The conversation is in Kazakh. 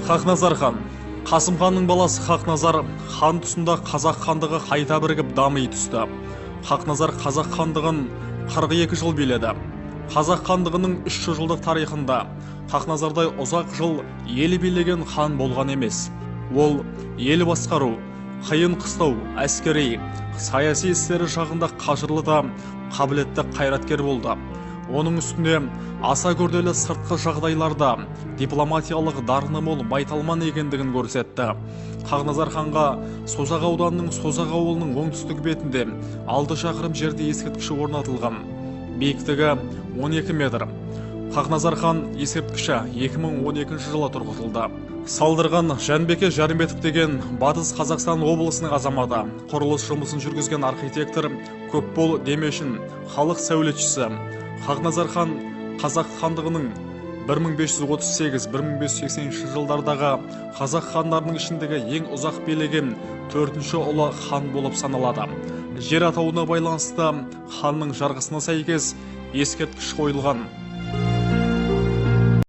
Хақназар хан. Қасым ханның баласы Хақназар хан тұсында қазақ хандығы қайта бірігіп дами түсті. Хақназар қазақ хандығын 42 жыл биледі. Қазақ хандығының 300 жылдық тарихында Хақназардай ұзақ жыл ел билеген хан болған емес. Ол ел басқару, қиын қыстау, әскери, саяси істері жағында қажырлы да қабілетті қайраткер болды. Оның үстіне аса күрделі сыртқы жағдайларда дипломатиялық дарыны мол байталман екендігін көрсетті. Хақназар ханға Созақ ауданының Созақ ауылының оңтүстік бетінде 6 шақырым жерде ескерткіші орнатылған. Биіктігі 12 метр. Хақназар хан ескерткіші 2012 жылы тұрғызылды. Салдырған Жәнбеке Жарымбетов деген Батыс Қазақстан облысының азаматы, құрылыс жұмысын жүргізген архитектор Көпбол Демешін, халық сәулетшісі. Хақназар хан қазақ хандығының 1538-1580 жылдардағы қазақ хандарының ішіндегі ең ұзақ билеген 4-ші ұлы хан болып саналады. Жер атауына байланысты ханның жарғысына сәйкес ескерткіш қойылған.